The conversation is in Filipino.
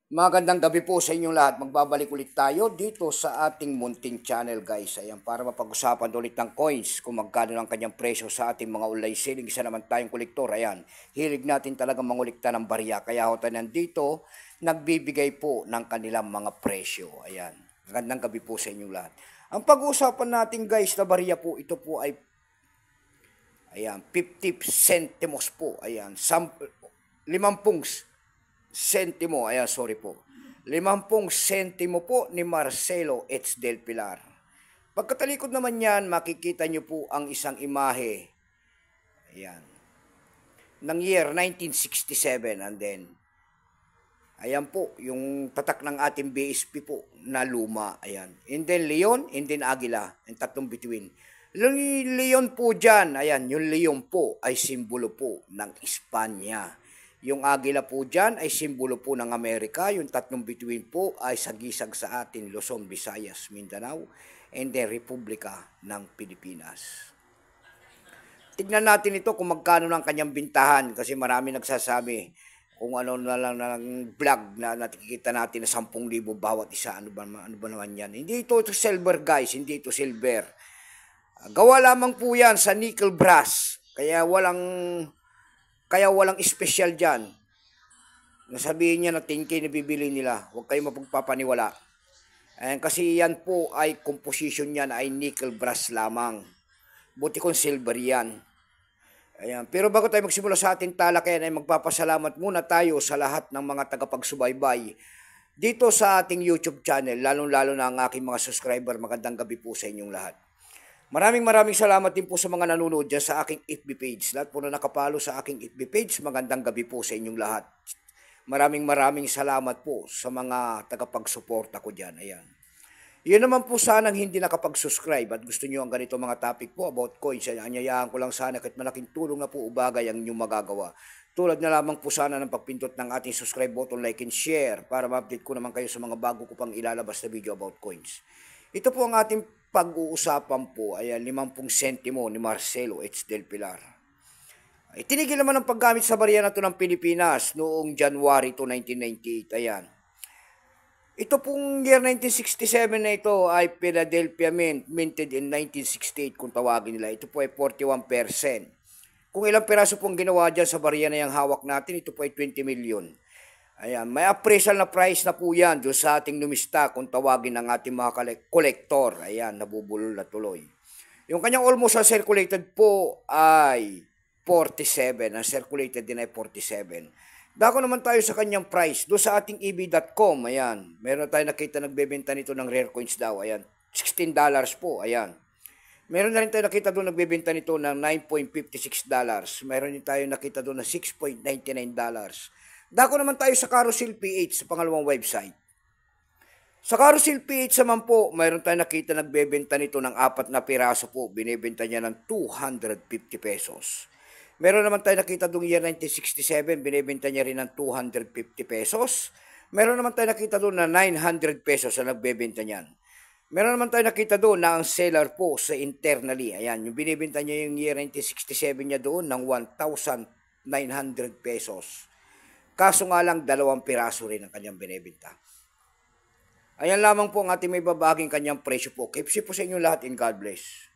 Magandang gabi po sa inyong lahat. Magbabalik ulit tayo dito sa ating munting channel guys. Ayan, para mapag-usapan ulit ng coins kung magkano ang kanyang presyo sa ating mga online selling. Isa naman tayong kolektor. Ayan, hilig natin talaga mangulikta ng barya. Kaya ako tayo nandito, nagbibigay po ng kanilang mga presyo. Ayan, magandang gabi po sa inyong lahat. Ang pag-uusapan natin guys na barya po, ito po ay ayan, 50 centimos po. Ayan, 50 sentimo, ayan, sorry po. 50 sentimo po ni Marcelo H. Del Pilar. Pagkatalikod naman yan, makikita nyo po ang isang imahe. Ayan. Ng year 1967 and then, ayan po, yung tatak ng ating BSP po na luma. Ayan. And then Leon, and then Aguila. Yung tatlong between. Leon po dyan, ayan, yung Leon po ay simbolo po ng Espanya. Yung Agila po dyan ay simbolo po ng Amerika. Yung tatlong bituin po ay sagisag sa atin, Luzon, Visayas, Mindanao, and then Republika ng Pilipinas. Tignan natin ito kung magkano ng kanyang bintahan kasi marami nagsasabi kung ano na lang ng vlog na nakikita natin na 10,000 bawat isa. Ano ba naman yan? Hindi ito silver guys, hindi ito silver. Gawa lamang po yan sa nickel brass. Kaya walang special dyan. Nasabihin niya na 10K na bibili nila. Huwag kayo mapagpapaniwala. Ayan, kasi yan po ay composition niyan ay nickel brass lamang. Buti kung silver yan. Ayan. Pero bago tayo magsimula sa ating talakayan ay magpapasalamat muna tayo sa lahat ng mga tagapagsubaybay dito sa ating YouTube channel. Lalong-lalo na ang aking mga subscriber. Magandang gabi po sa inyong lahat. Maraming salamat din po sa mga nanonood dyan sa aking FB page. Lahat po na nakapalo sa aking FB page, magandang gabi po sa inyong lahat. Maraming salamat po sa mga tagapagsuporta ko dyan. Ayan. Yun naman po sanang hindi nakapag-subscribe at gusto nyo ang ganito mga topic po about coins. Anyayaan ko lang sana kahit malaking tulong na po ubagay ang inyong magagawa. Tulad na lamang po sana ng pagpindot ng ating subscribe button, like and share para ma-update ko naman kayo sa mga bago ko pang ilalabas na video about coins. Ito po ang ating pag-uusapan po, ayan, 50 sentimo ni Marcelo H. Del Pilar. Itinigil naman ang paggamit sa barya na ito ng Pilipinas noong January 2, 1998. Ayan. Ito pong year 1967 na ito ay Philadelphia Mint, minted in 1968 kung tawagin nila. Ito po ay 41%. Kung ilang peraso pong ginawa dyan sa barya na yung hawak natin, ito po ay 20 million. Ayan, may appraisal na price na po yan doon sa ating numista kung tawagin ng ating mga kolektor. Ayan, nabubulol na tuloy. Yung kanyang almost circulated po ay 47. Ang circulated din ay 47. Dako naman tayo sa kanyang price. Doon sa ating eb.com, ayan, meron tayo nakita nagbebenta nito ng rare coins daw. Ayan, $16 po, ayan. Meron na rin tayo nakita doon nagbebenta nito ng $9.56. Meron din tayo nakita doon ng $6.99. Dako naman tayo sa Carousel PH sa pangalawang website. Sa Carousel PH naman po, mayroon tayo nakita nagbebenta nito ng 4 na piraso po. Binebenta niya ng 250 pesos. Meron naman tayo nakita doon year 1967, binebenta niya rin ng 250 pesos. Meron naman tayo nakita doon na 900 pesos na nagbebenta niyan. Meron naman tayo nakita doon na ang seller po sa internally. Ayan, yung binebenta niya yung year 1967 niya doon ng 1,900 pesos. Kaso nga lang, 2 piraso rin ang kanyang binibenta. Ayan lamang po ang ating may babaging kanyang presyo po. Keep safe po sa inyo lahat and God bless.